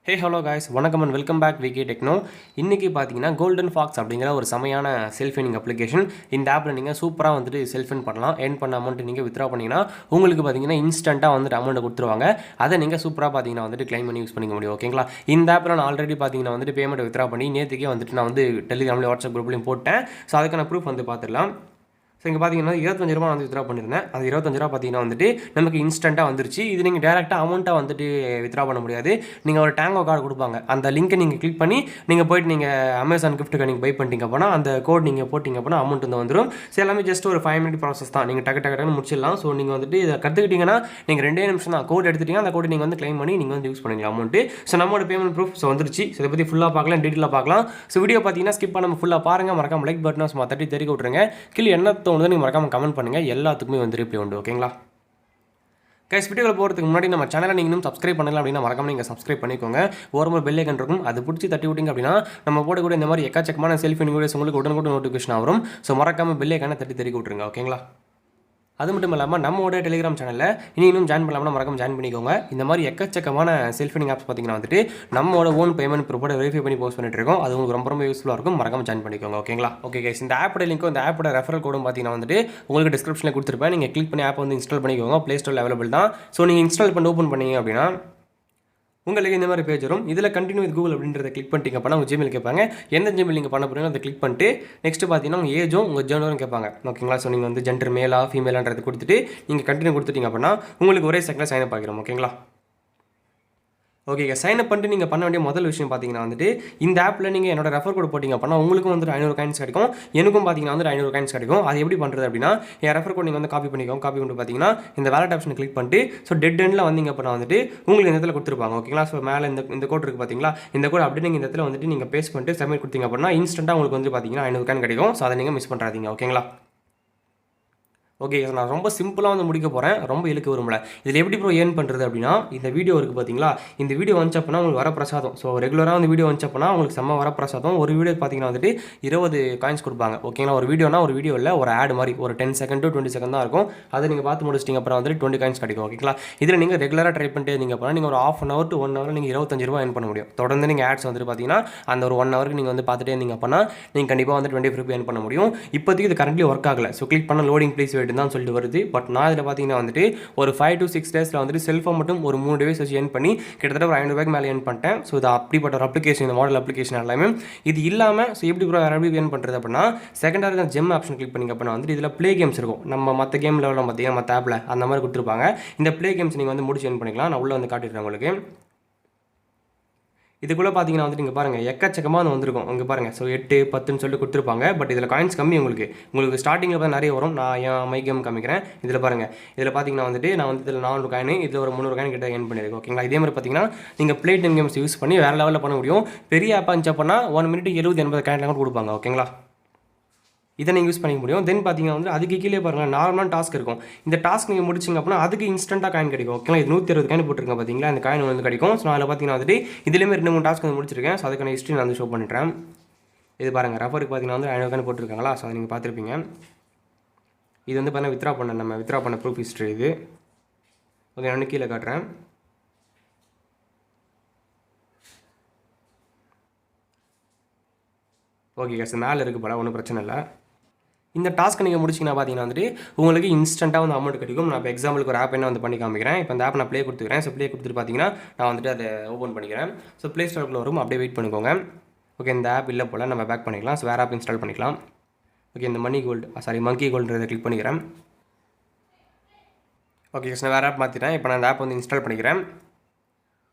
ஹே hello guys வணக்கம் and welcome back VK techno. இன்றைக்கி பார்த்தீங்கன்னா கோல்டன் ஃபாக்ஸ் அப்படிங்கிற ஒரு செமையான செல்ஃப் ஏர்னிங் அப்ளிகேஷன். இந்த ஆப்பில் நீங்கள் சூப்பராக வந்துட்டு செல்ஃப் ஏர்ன் பண்ணலாம். ஏர்ன் பண்ண அமௌண்ட் நீங்கள் வித்ரா பண்ணிங்கன்னா உங்களுக்கு பார்த்தீங்கன்னா இன்ஸ்டண்ட்டாக வந்துட்டு அமௌண்ட் கொடுத்துருவாங்க. அதை நீங்கள் சூப்பராக பார்த்தீங்கன்னா வந்துட்டு கிளைம் பண்ணி யூஸ் பண்ணிக்க முடியும். ஓகேங்களா? இந்த ஆப்பில் நான் ஆல்ரெடி பார்த்தீங்கன்னா வந்துட்டு பேமெண்ட் வித்ரா பண்ணி நேற்றுக்கே வந்துட்டு நான் வந்து டெலிகிராம்லேயும் வாட்ஸ்அப் குரூப்லையும் போட்டேன். ஸோ அதுக்கான ப்ரூஃப் வந்து பார்த்துடலாம். ஸோ இங்கே பார்த்தீங்கன்னா ரூ. 25 வந்து வித்ரா பண்ணியிருந்தேன். அது ரூ. 25 பார்த்தீங்கன்னா வந்துட்டு நமக்கு இன்ஸ்டண்ட்டாக வந்துருச்சு. இது நீங்கள் டேரெக்டாக அமௌண்ட்டாக வந்துட்டு வித்ரா பண்ண முடியாது. நீங்கள் ஒரு டேங்கோ கார்டு கொடுப்பாங்க. அந்த லிங்க்கை நீங்கள் கிளிக் பண்ணி நீங்கள் போய்ட்டு நீங்கள் அமேசான் கிஃப்ட்டுக்கு நீங்கள் பை பண்ணிட்டீங்க அப்படின்னா அந்த கோட் நீங்கள் போட்டிங்க அப்படின்னா அமௌண்ட் வந்து வந்துடும். ஸோ எல்லாமே ஜஸ்ட் ஒரு 5 மினிட் ப்ராசஸ் தான். நீங்கள் டக்குன்னு முடிச்சிடலாம். ஸோ நீங்கள் வந்துட்டு இதை கற்றுக்கிட்டிங்கன்னா நீங்கள் 2 நிமிஷம் தான் கோட் எடுத்துட்டீங்க. அந்த கோட் நீங்கள் வந்து கிளைம் பண்ணி நீங்கள் வந்து யூஸ் பண்ணிக்கலாம் அமௌண்ட்டு. ஸோ நம்மளோட பேமெண்ட் ப்ரூஃப் ஸோ வந்துருச்சு. ஸோ இதை பற்றி ஃபுல்லாக பார்க்கலாம், டீட்டெயிலாக பார்க்கலாம். ஸோ வீடியோ பார்த்தீங்கன்னா ஸ்கிப் பண்ணாமல் ஃபுல்லாக பாருங்கள். மறக்காம லைக் பட்டனை சும்மா தட்டி தெரிவிக்க விட்ருங்க. கீழே என்ன தோணுது நீங்கள் மறக்காம கமெண்ட் பண்ணுங்கள். எல்லாத்துக்குமே வந்து ரிப்ளை உண்டு. ஓகேங்களா? கைஸ், வீடியோவில் போகிறதுக்கு முன்னாடி நம்ம சேனலை நீங்கள் இன்னும் சப்ஸ்கிரைப் பண்ணலாம் அப்படின்னா மறக்காம நீங்கள் சப்ஸ்கிரைப் பண்ணிக்கோங்க. ஒரு பெல் ஐக்கன் இருக்கும், அது பிடிச்சி தட்டி விட்டிங்க அப்படின்னா நம்ம போடக்கூடிய இந்த மாதிரி எக்கச்சக்கமான செல்ஃப் வீடியோஸ் உங்களுக்கு உடனுக்குடன் நோட்டிஃபிகேஷன் வரும். ஸோ மறக்காம பெல் ஐக்கானை தட்டி தெரிவிக்க விட்ருங்க. ஓகேங்களா? அது மட்டும் இல்லாமல் நம்மளோட டெலிகிராம் சேனலில் இன்னும் ஜாயின் பண்ணலாம்னா மறக்காம ஜாயின் பண்ணிக்கோங்க. இந்த மாதிரி எக்கச்சக்கமான செல்ஃப் ஏர்னிங் ஆப்ஸ் பார்த்தீங்கன்னா வந்துட்டு நம்மளோட ஓன் பேமெண்ட் ப்ரூஃபோட வெரிஃபை பண்ணி போஸ்ட் பண்ணிட்டு இருக்கோம். அது உங்களுக்கு ரொம்ப யூஸ்ஃபுல்லாக இருக்கும். மறக்காம ஜாயின் பண்ணிக்கோங்க. ஓகேங்களா? ஓகே கைஸ், இந்த ஆப்போட லிங்க்கும் இந்த ஆப்போட ரெஃபரல் கோடும் பார்த்தீங்கன்னா வந்துட்டு உங்களுக்கு டிஸ்கிரிப்ஷனில் கொடுத்துருப்பேன். நீங்கள் கிளிக் பண்ணி ஆப் வந்து இன்ஸ்டால் பண்ணிக்கோங்க. ப்ளே ஸ்டோரில் அவைலபிள் தான். ஸோ நீங்கள் இன்ஸ்டால் பண்ணி ஓப்பன் பண்ணீங்க அப்படின்னா உங்களுக்கு இந்த மாதிரி பேஜ் வரும். இதில் கண்டினியூ வித் கூகுள் அப்படின்றத கிளிக் பண்ணிட்டீங்க அப்படின்னா உங்கள் ஜிமெயில் கேட்பாங்க. எந்த ஜிமெயில் நீங்கள் பண்ண போகிறீங்களோ அதை கிளிக் பண்ணிட்டு நெக்ஸ்ட் பார்த்தீங்கன்னா உங்கள் ஏஜும் உங்கள் ஜெண்டரும் கேட்பாங்க. ஓகேங்களா? ஸோ நீங்கள் வந்து ஜெண்டர் மேலா ஃபீமேலான்றது கொடுத்துட்டு நீங்கள் கண்டினியூ கொடுத்துட்டீங்க அப்படின்னா உங்களுக்கு ஒரே செகண்டில் சைன் அப் ஆகிரும். ஓகேங்களா? ஓகே, சைன் அப் பண்ணிட்டு நீங்கள் பண்ண வேண்டிய முதல் விஷயம் பார்த்தீங்கன்னா வந்துட்டு இந்த ஆப்பில் நீங்கள் என்னோட ரெஃபர் கோட் போட்டிங்க அப்படின்னா உங்களுக்கும் வந்துட்டு 500 காயின்ஸ் கிடைக்கும். எனக்கும் பார்த்தீங்கன்னா வந்து 500 காயின்ஸ் கிடைக்கும். அது எப்படி பண்ணுறது அப்படின்னா என் ரெஃபர் கோட் நீங்கள் வந்து காப்பி பண்ணிக்கோங்க. காப்பி பண்ணி பார்த்தீங்கன்னா இந்த வேலட் ஆப்ஷன் கிளிக் பண்ணிட்டு ஸோ டெட் எண்டில் வந்தீங்க அப்படின்னா வந்துட்டு உங்களுக்கு இந்த இடத்துல கொடுத்துருப்பாங்க. ஓகேங்களா? ஸோ மேலே இந்த கோட் இருக்குது பார்த்தீங்களா? இந்த கோட் அப்படி நீங்கள் இந்த இடத்துல வந்துட்டு நீங்கள் பேஸ்ட் பண்ணிட்டு சப்மிட் கொடுத்தீங்க அப்படின்னா இன்ஸ்டன்ட்டாக உங்களுக்கு வந்து பார்த்தீங்கன்னா 500 காயின் கிடைக்கும். ஸோ அதை நீங்கள் மிஸ் பண்ணுறாதீங்க. ஓகேங்களா? ஓகே, நான் ரொம்ப சிம்பிளாக வந்து முடிக்க போகிறேன். ரொம்ப இழுக்க விரும்பல. இதில் எப்படி ஏர்ன் பண்ணுறது அப்படின்னா இந்த வீடியோ இருக்குது பார்த்தீங்களா? இந்த வீடியோ வந்துச்சு அப்படின்னா உங்களுக்கு வர பிரசாதம். ஸோ ரெகுலராக வந்து வீடியோ வந்துச்சு அப்படின்னா உங்களுக்கு செம்ம வர பிரசாதம். ஒரு வீடியோ பார்த்தீங்கன்னா வந்துட்டு 20 காயின்ஸ் கொடுப்பாங்க. ஓகேங்களா? ஒரு வீடியோ இல்லை, ஒரு ஆட் மாதிரி ஒரு 10 செகண்ட் to 20 செகண்ட் தான் இருக்கும். அதை நீங்கள் பார்த்து முடிச்சிட்டிங்க அப்புறம் வந்துட்டு 20 காயின்ஸ் கிடைக்கும். ஓகேங்களா? இதில் நீங்கள் ரெகுலராக ட்ரை பண்ணிட்டே இருந்தீங்க அப்படின்னா நீங்கள் ஒரு ½ hour to 1 hour நீங்கள் ₹25 ஏர்ன் பண்ண முடியும். தொடர்ந்து நீங்கள் ஆட்ஸ் வந்துட்டு பார்த்தீங்கன்னா அந்த ஒரு 1 ஹவருக்கு நீங்கள் வந்து பார்த்துட்டே இருந்தீங்க அப்படின்னா நீங்கள் கண்டிப்பாக வந்து ₹25 ஏர்ன் பண்ண முடியும். இப்போதைக்கு இது கரண்ட்லி ஒர்க் ஆகலை. ஸோ கிளிக் பண்ண லோடிங் ப்ளீஸ் வெயிட் தான் சொல்லிட்டு வருது. பட் நான் இதில் பார்த்தீங்கன்னா வந்துட்டு ஒரு 5 to 6 டேஸில் வந்துட்டு செல்ஃபாக மட்டும் ஒரு 3 டிவைஸ் வச்சு ஏர்ன் பண்ணி கிட்டத்தட்ட ஒரு ₹500 மேலே ஏர்ன் பண்ணிட்டேன். ஸோ இது அப்படிப்பட்ட ஒரு அப்ளிகேஷன், இந்த மாடல் அப்ளிகேஷன் எல்லாமே. இது இல்லாமல் ஸோ எப்படி எப்படி ஏர்ன் பண்ணுறது அப்படின்னா செகண்டாக இருக்க ஜெம் ஆப்ஷன் கிளிக் பண்ணிங்க அப்படின்னா வந்துட்டு இதில் ப்ளே கேம்ஸ் இருக்கும். நம்ம மற்ற கேம் லெவலில் பார்த்தீங்கன்னா மற்ற ஆப்பில் அந்த மாதிரி கொடுத்துருப்பாங்க. இந்த ப்ளே கேம்ஸ் நீங்கள் வந்து முடிச்சு ஏர்ன் பண்ணிக்கலாம். நான் உள்ளே வந்து காட்டிடுறேன் உங்களுக்கு. இதுக்குள்ளே பார்த்தீங்கன்னா வந்துட்டு இங்கே பாருங்கள் எக்கச்சக்கமாக வந்திருக்கும். இங்கே பாருங்கள். ஸோ 8, 10ன்னு சொல்லிட்டு கொடுத்துருப்பாங்க. பட் இதில் காயின்ஸ் கம்மி. உங்களுக்கு ஸ்டார்டிங்கில் பார்த்து நிறைய வரும். நான் என் மை கேம் காமிக்கிறேன். இதில் பாருங்கள். இதில் பார்த்தீங்கன்னா வந்துட்டு நான் வந்து இதில் 400 காயின், இதில் ஒரு 300 காயின் கிட்ட ஏர்ன் பண்ணியிருக்கேன். ஓகேங்களா? இதே மாதிரி பார்த்தீங்கன்னா நீங்கள் ப்ளே டைம் கேம்ஸ் யூஸ் பண்ணி வேறு லெவலில் பண்ண முடியும். பெரிய ஆப்பாக இருந்துச்சு அப்படின்னா 1 மினிட் 70-80 காயின்லாம் கூட கொடுப்பாங்க. ஓகேங்களா? இதை நீங்கள் யூஸ் பண்ணிக்க முடியும். தென் பார்த்தீங்கன்னா வந்து அதுக்கு கீழே பாருங்கள் நார்மலான டாஸ்க் இருக்கும். இந்த டாஸ்க் நீங்கள் முடிச்சிங்க அப்படின்னா அதுக்கு இன்ஸ்டண்ட்டாக காயின் கிடைக்கும். ஓகேங்களா? இது 160 காயின் போட்டிருக்கேன் பார்த்தீங்களா? அந்த காயின் வந்து கிடைக்கும். ஸோ அதில் பார்த்தீங்கன்னா வந்துட்டு இதுலேயுமே 2-3 டாஸ்க் வந்து முடிச்சிருக்கேன். ஸோ அதுக்கான ஹிஸ்ட்ரி நான் வந்து ஷோ பண்ணிட்டேன். இது பாருங்கள், ரெஃபருக்கு பார்த்தீங்கன்னா வந்து 500 காயின் போட்டிருக்காங்களா? ஸோ அதை நீங்கள் பார்த்துருப்பீங்க. இது வந்து பார்த்தீங்கன்னா நம்ம வித்ரா பண்ண ப்ரூஃப் ஹிஸ்ட்ரி இது. ஓகே, நான் கீழே காட்டுறேன். ஓகே கேஸ், மேலே இருக்குது போல, ஒன்றும் பிரச்சனை இல்லை. இந்த டாஸ்க் நீங்கள் முடிச்சிங்கன்னா பார்த்தீங்கன்னா வந்துட்டு உங்களுக்கு இன்ஸ்டண்ட்டாக வந்து அமௌண்ட் கிடைக்கும். நான் இப்போ எக்ஸாம்பிளுக்கு ஒரு ஆப் என்ன வந்து பண்ணி காமிக்கிறேன். இப்போ அந்த ஆப் நான் ப்ளே கொடுத்துக்கிறேன். ஸோ ப்ளே கொடுத்துட்டு பார்த்தீங்கன்னா நான் வந்துட்டு அதை ஓப்பன் பண்ணிக்கிறேன். ஸோ ப்ளே ஸ்டோருக்குள்ள வரும், அப்படியே வெயிட் பண்ணிக்கோங்க. ஓகே, இந்த ஆப் இல்லை போல், நம்ம பேக் பண்ணிக்கலாம். ஸோ வேறு ஆப் இன்ஸ்டால் பண்ணிக்கலாம். ஓகே, இந்த மங்கி கோல்டுன்றதை கிளிக் பண்ணிக்கிறேன். ஓகே, நான் வேறு ஆப் மாற்றிட்டேன். இப்போ நான் அந்த ஆப் வந்து இன்ஸ்டால் பண்ணிக்கிறேன்.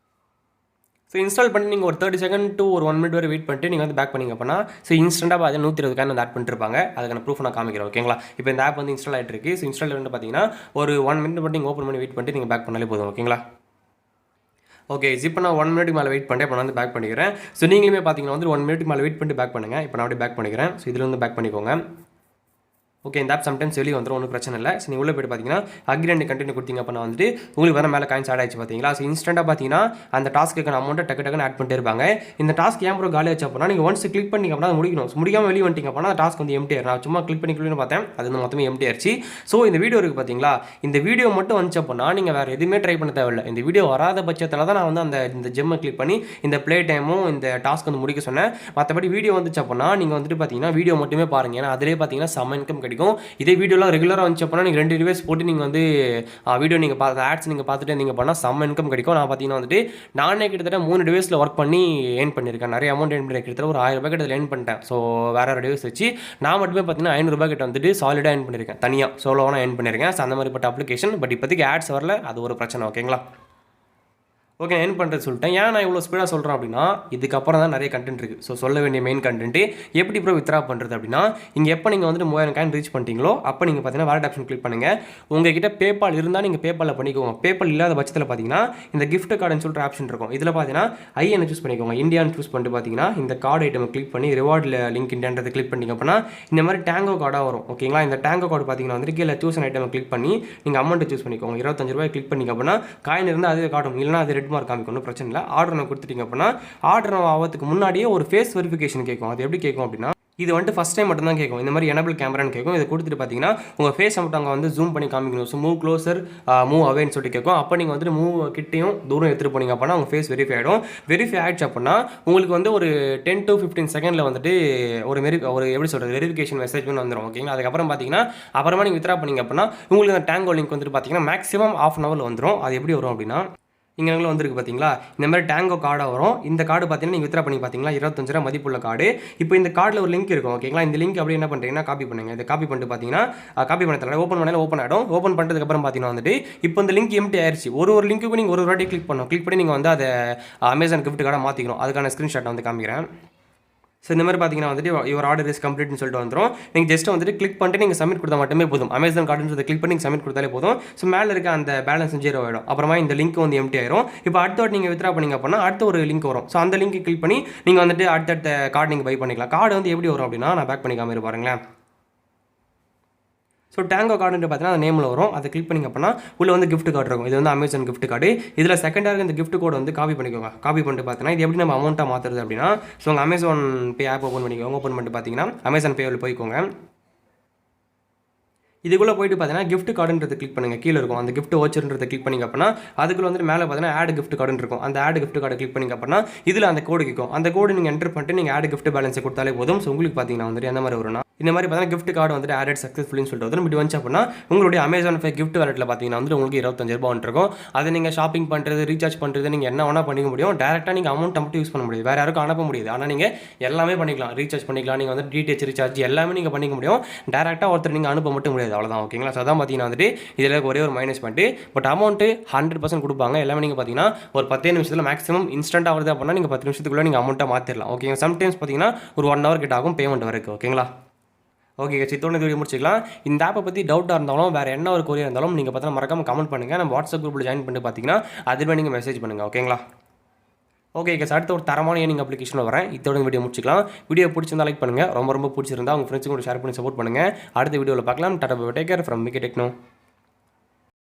ஸோ இன்ஸ்டால் பண்ணி நீங்கள் ஒரு 30 செகண்ட் to ஒரு 1 மினிட் வரை வெயிட் பண்ணிட்டு நீங்கள் வந்து பேக் பண்ணிங்க அப்படின்னா ஸோ இன்ஸ்டண்ட்டாக பார்த்து 120 காயின் வந்து ஆட் பண்ணிருப்பாங்க. அதுக்கான ப்ரூஃப் நான் காமிக்கிறேன். ஓகேங்களா? இப்போ இந்த ஆப் வந்து இன்ஸ்டால் ஆகிட்டு இருக்கு. ஸோ இன்ஸ்டால் வந்து பார்த்தீங்கன்னா ஒரு 1 மினிட் மட்டும் நீங்கள் ஓப்பன் பண்ணி வெயிட் பண்ணிட்டு நீங்கள் பேக் பண்ணாலே போதும். ஓகேங்களா? ஓகே, இப்போ நான் 1 மினிட் மேலே வெயிட் பண்ணிட்டு இப்போ நான் வந்து பேக் பண்ணிக்கிறேன். ஸோ நீங்களுமே பார்த்தீங்கன்னா வந்து 1 மினிட் மேலே வெயிட் பண்ணிட்டு பேக் பண்ணுங்கள். இப்போ நான் அப்படியே பேக் பண்ணிக்கிறேன். ஸோ இதில் வந்து பேக் பண்ணிக்கோங்க. ஓகே, இந்த ஆப் சம்டைம்ஸ் வெளியே வந்துடும், ஒன்றும் பிரச்சனை இல்லை. ஸோ நீங்கள் உள்ளே போய்ட்டு பார்த்தீங்கன்னா அக்ரி அண்ட் கண்டினியூ கொடுத்தீங்க அப்படின்னா வந்துட்டு உங்களுக்கு வேறு மேலே காயின்ஸ் ஆட் ஆயிடுச்சு பார்த்தீங்களா. ஸோ இன்ஸ்டன்ட்டாக பார்த்தீங்கன்னா அந்த டாஸ்க்குக்கான அமௌண்ட்டை டக்குன்னு ஆட் பண்ணிட்டே இருப்பாங்க. இந்த டாஸ்க் ஏன் ப்ரோ காலி ஆச்சு அப்படின்னா நீங்கள் ஒன்ஸ் கிளிக் பண்ணிங்க அப்படின்னா முடிக்கணும். முடிக்காமல் வெளியே வந்துட்டீங்க அப்படின்னா அந்த டாஸ்க் வந்து எம்டி ஆயிரும். நான் சும்மா கிளிக் பண்ணி பார்த்தேன், அது வந்து மொத்தமே எம்டி ஆயிடுச்சு. ஸோ இந்த வீடியோ இருக்குது பார்த்தீங்களா, இந்த வீடியோ மட்டும் வந்துச்சு அப்படின்னா நீங்கள் வேறு எதுவுமே ட்ரை பண்ண தேவையில்லை. இந்த வீடியோ வராத பட்சத்தில் தான் நான் வந்து இந்த ஜெம்மை கிளிக் பண்ணி இந்த ப்ளே டைமும் இந்த டாஸ்க் வந்து முடிக்க சொன்னேன். மற்றபடி வீடியோ வந்துச்சு அப்படின்னா நீங்கள் வந்துட்டு பார்த்தீங்கன்னா வீடியோ மட்டுமே பாருங்கள். ஏன்னா அதிலே பார்த்தீங்கன்னா செம்ம இன்கம் கிடைக்கும். இதே வீடியோலாம் ரெகுலராக வந்துச்சு அப்படின்னா நீங்கள் 2 ரிவ்யூஸ் போட்டு நீங்கள் வந்து வீடியோ நீங்கள் ஆட்ஸ் நீங்கள் பார்த்துட்டு நீங்கள் பண்ணால் செம்ம இன்கம் கிடைக்கும். நான் பார்த்தீங்கன்னா வந்துட்டு நானே கிட்டத்தட்ட 3 டிவைஸில் ஒர்க் பண்ணி ஏர்ன் பண்ணியிருக்கேன். நிறைய அமௌண்ட் ஏர்ன் பண்ணியிருக்கேன். கிட்டத்தட்ட ஒரு 1000 ரூபாய் கிட்ட ஏர்ன் பண்ணிட்டேன். ஸோ வேறு டிவைஸ் வச்சு நான் மட்டுமே பார்த்தீங்கன்னா 500 ரூபாய் கிட்ட வந்துட்டு சாலிடாக ஏர்ன் பண்ணியிருக்கேன். தனியாக சோலோவாக ஏர்ன் பண்ணியிருக்கேன். ஸோ அந்த மாதிரிப்பட்ட அப்ளிகேஷன். பட் இப்போதைக்கு ஆட்ஸ் வரல, அது ஒரு பிரச்சனை. ஓகேங்களா. ஓகே, நான் என்ன பண்ணுறது சொல்லிட்டேன். ஏன் நான் இவ்வளோ ஸ்பீடாக சொல்கிறேன் அப்படின்னா இதுக்கப்புறம் தான் நிறைய கண்டென்ட் இருக்குது. ஸோ சொல்ல வேண்டிய மெயின் கண்டென்ட்டு எப்படி ப்ரோ வித்ரா பண்ணுறது அப்படின்னா, இங்கே எப்போ நீங்கள் வந்துட்டு 3000 காயின் ரீச் பண்ணிட்டீங்களோ அப்போ நீங்கள் பார்த்தீங்கன்னா வாலெட் ஆப்ஷன் கிளிக் பண்ணுங்கள். உங்ககிட்ட பேபால் இருந்தால் நீங்கள் பேபாலில் பண்ணிக்கோங்க. பேபால் இல்லாத பட்சத்தில் பார்த்தீங்கன்னா இந்த கிஃப்ட் கார்டுன்னு சொல்லிட்டு ஆப்ஷன் இருக்கும். இதில் பார்த்தீங்கன்னா ஐஎன் சூஸ் பண்ணிக்கோங்க. இந்தியான்னு சூஸ் பண்ணிட்டு பார்த்தீங்கன்னா இந்த கார்டு ஐட்டம் கிளிக் பண்ணி ரிவார்டில் லிங்க் இண்டியான்றதை கிளிக் பண்ணிங்க அப்படின்னா இந்த மாதிரி டேங்கோ கார்டாக வரும். ஓகேங்களா. இந்த டேங்கோ கார்டு பார்த்தீங்கன்னா வந்துட்டு கீழே சூஸ் ஐட்டம் கிளிக் பண்ணி நீங்கள் அமௌண்ட்டை சூஸ் பண்ணிக்கோங்க. 25 ரூபாய் கிளிக் பண்ணிங்க அப்படின்னா காயின் இருந்தால் அதே காட்டும், இல்லைனா அது ரெட் மார்க் காமிக்கும். பிரச்சனை இல்லை. ஆர்டர் நம்ம கொடுத்துட்டீங்க அப்படின்னா ஆர்டர் ஆகிறதுக்கு முன்னாடியே ஒரு ஃபேஸ் வெரிஃபிகேஷன் கேட்கும். அது எப்படி கேட்கும் அப்படின்னா, இது வந்துட்டு ஃபஸ்ட் டைம் மட்டும் தான் கேட்கும். இந்த மாதிரி எனபிள் கேமரான்னு கேட்கும். இதை கொடுத்துட்டு பார்த்தீங்கன்னா உங்கள் ஃபேஸை மட்டும் அங்கே வந்து ஜூம் பண்ணி காமிக்கணும். ஸோ மூவ் க்ளோசர், மூவ் அவேன்னு சொல்லிட்டு கேட்கும். அப்போ நீங்கள் வந்துட்டு மூவ் கிட்டையும் தூரம் எடுத்துகிட்டு போனீங்க அப்படின்னா உங்கள் ஃபேஸ் வெரிஃபை ஆகிடும். வெரிஃபை ஆகிடுச்சு அப்படின்னா உங்களுக்கு வந்து ஒரு 10 to 15 செகண்டில் வந்துட்டு ஒரு எப்படி சொல்கிறது வெரிஃபிகேஷன் மெசேஜ் ஒன்று வந்துடும். ஓகேங்களா. அதுக்கப்புறம் பார்த்தீங்கன்னா அப்புறமா நீங்கள் வித்ரா பண்ணிங்க அப்படின்னா உங்களுக்கு அந்த டேங்கோ லிங்க் வந்துட்டு பார்த்தீங்கன்னா மேக்ஸிமம் ½ hour வந்துடும். அது எப்படி வரும் அப்படின்னா, இங்கே வந்துருக்கு பார்த்தீங்களா, இந்த மாதிரி டேங்கோ கார்டாக வரும். இந்த கார்டு பார்த்தீங்கன்னா நீங்கள் வித்ரா பண்ணி பார்த்தீங்களா 25 ரூபா மதிப்புள்ள கார்டு. இப்போ இந்த கார்டில் ஒரு லிங்க் இருக்கும். ஓகேங்களா. இந்த லிங்க் அப்படி என்ன பண்ணுறீங்கன்னா காப்பி பண்ணுங்கள். இதை காப்பி பண்ணிட்டு பார்த்தீங்கன்னா காப்பி பண்ண ஓப்பன் பண்ணாலும் ஓப்பன் ஆகிடும். ஓப்பன் பண்ணுறதுக்கப்புறம் பார்த்தீங்கன்னா வந்துட்டு இப்போ இந்த லிங்க் எம்டி ஆயிடுச்சு. ஒரு லிங்க்குக்கு நீங்கள் ஒரு வாட்டி கிளிக் பண்ணி நீங்கள் வந்து அதை அமேசான் கிஃப்ட் கார்டாக மாற்றிக்கணும். அதுக்கான ஸ்க்ரீன்ஷாட் வந்து காமிக்கிறேன். ஸோ இந்த மாதிரி பார்த்தீங்கன்னா வந்துட்டு யுவர் ஆர்டர் இஸ் கம்ப்ளீட்னு சொல்லிட்டு வந்துடும். நீங்கள் ஜஸ்ட் வந்துட்டு கிளிக் பண்ணிட்டு நீங்கள் சப்மிட் கொடுத்தா மட்டுமே போதும். அமேசான் கார்டுன்றதை கிளிக் பண்ணி சப்மிட் கொடுத்தாலே போதும். ஸோ மேலே இருக்க அந்த பேலன்ஸ் 0 ஆகிடும். அப்புறமா இந்த லிங்க் வந்து எம்டி ஆயிரும். இப்போ அடுத்த வாட்டி நீங்கள் வித்ரா பண்ணிங்க அப்படின்னா அடுத்த ஒரு லிங்க் வரும். ஸோ அந்த லிங்க் கிளிக் பண்ணி நீங்கள் வந்துட்டு அடுத்த கார்டு நீங்கள் பை பண்ணிக்கலாம். கார்டு வந்து எப்படி வரும் அப்படின்னா, நான் பேக் பண்ணி காமிரு பாருங்களேன். ஸோ டேங்கோ கார்டுன்னு பார்த்தீங்கன்னா அந்த நேமில் வரும். அதை கிளிக் பண்ணிங்க அப்படின்னா உள்ள வந்து கிஃப்ட் கார்டு இருக்கும். இது வந்து அமேசான் கிஃப்ட் கார்டு. இதில் செகண்டாக இந்த கிஃப்ட் கோட் வந்து காப்பி பண்ணிக்கோங்க. காப்பி பண்ணிட்டு பார்த்தீங்கன்னா இது எப்படி நம்ம அமௌண்ட்டாக மாற்றுறது அப்படின்னா, ஸோ உங்கள் அமேசான் பே ஆப் ஓப்பன் பண்ணிக்கோங்க. ஓப்பன் பண்ணிட்டு பார்த்தீங்கன்னா அமேசான் பேவில் போய்க்கோங்க. இதுக்குள்ளே போய்ட்டு பார்த்தீங்கன்னா கிஃப்ட் கார்டுன்றது கிளிக் பண்ணுங்கள். கீழே இருக்கும் அந்த கிஃப்ட் வவுச்சர்ன்றதை கிளிக் பண்ணிங்க அப்படின்னா அதுக்குள்ள வந்துட்டு மேலே பார்த்தீங்கன்னா ஆட் கிஃப்ட் கார்டுன்னு இருக்கும். அந்த ஆட் கிஃப்ட் கார்டு கிளிக் பண்ணிங்க அப்படின்னா இதில் அந்த கோடு கேட்கும். அந்த கோடு நீங்கள் என்டர் பண்ணிட்டு நீங்கள் ஆட் கிஃப்ட் பேலன்ஸை கொடுத்தாலே போதும். ஸோ உங்களுக்கு பார்த்தீங்கன்னா வந்துட்டு எந்த மாதிரி வரும்னா, இந்த மாதிரி பார்த்தீங்கன்னா கிஃப்ட் கார்டு வந்துட்டு ஆடட் சக்ஸஸ்ஃபுல்னு சொல்லிட்டு வந்து இப்படி வந்துச்சு அப்படின்னா உங்களுடைய அமேசான் பே கிஃப்ட் வாலெட்டில் பார்த்தீங்கன்னா வந்து உங்களுக்கு 25 ரூபா வந்துருக்கும். அதை நீங்கள் ஷாப்பிங் பண்ணுறது, ரீசார்ஜ் பண்ணுறது, நீங்கள் என்ன வேணால் பண்ணிக்க முடியும். டேரெக்டாக நீங்கள் அமௌண்ட்டை மட்டும் யூஸ் பண்ண முடியாது, வேறு யாருக்கும் அனுப்ப முடியாது. ஆனால் நீங்கள் எல்லாமே பண்ணிக்கலாம். ரீசார்ஜ் பண்ணிக்கலாம், நீங்கள் வந்து டிடிஹெச் ரீசார்ஜ் எல்லாமே நீங்கள் பண்ணிக்க முடியும். டேரெக்டாக ஒருத்தர் நீங்கள் அனுப்ப மட்டும் முடியாது, அவ்வளோதான். ஓகேங்களா. ஸோ அதான் பார்த்தீங்கன்னா வந்துட்டு இதில் ஒரே ஒரு மைனஸ் பண்ணிட்டு பட் அமௌண்ட்டு 100% கொடுப்பாங்க. எல்லாமே நீங்கள் பார்த்தீங்கன்னா ஒரு 10 நிமிஷத்தில் மேக்ஸிமம் இன்ஸ்டன்ட்டாக வருது அப்படின்னா நீங்கள் 10 நிமிஷத்துக்குள்ளே நீங்கள் அமௌண்ட்டாக மாற்றிடலாம். ஓகேங்க. சம்டைம்ஸ் பார்த்தீங்கன்னா ஒரு 1 hour கிட்ட ஆகும் பேமெண்ட் வரைக்கும். ஓகேங்களா. ஓகே, சித்தோட வீடியோ முடிச்சிக்கலாம். இந்த ஆப்பை பற்றி டவுட்டாக இருந்தாலும் வேறு என்ன ஒரு கொரியா இருந்தாலும் நீங்கள் பார்த்தா மறக்காமல் கமெண்ட் பண்ணுங்கள். நம்ம வாட்ஸ்அப் குரூப்பில் ஜாயின் பண்ணி பார்த்தீங்கன்னா அதுவே நீங்கள் மெசேஜ் பண்ணுங்கள். ஓகேங்களா. ஓகே கேஸ், அடுத்த ஒரு தரமான ஏர்னிங் அப்ளிகேஷனில் வரேன். இதோட வீடியோ முடிச்சிக்கலாம். வீடியோ பிடிச்சிருந்தா லைக் பண்ணுங்கள். ரொம்ப பிடிச்சிருந்தா உங்கள் ஃப்ரெண்ட்ஸுக்கு ஷேர் பண்ணி சப்போர்ட் பண்ணுங்கள். அடுத்த வீடியோவில் பார்க்கலாம். Tata bye, take care from VK techno.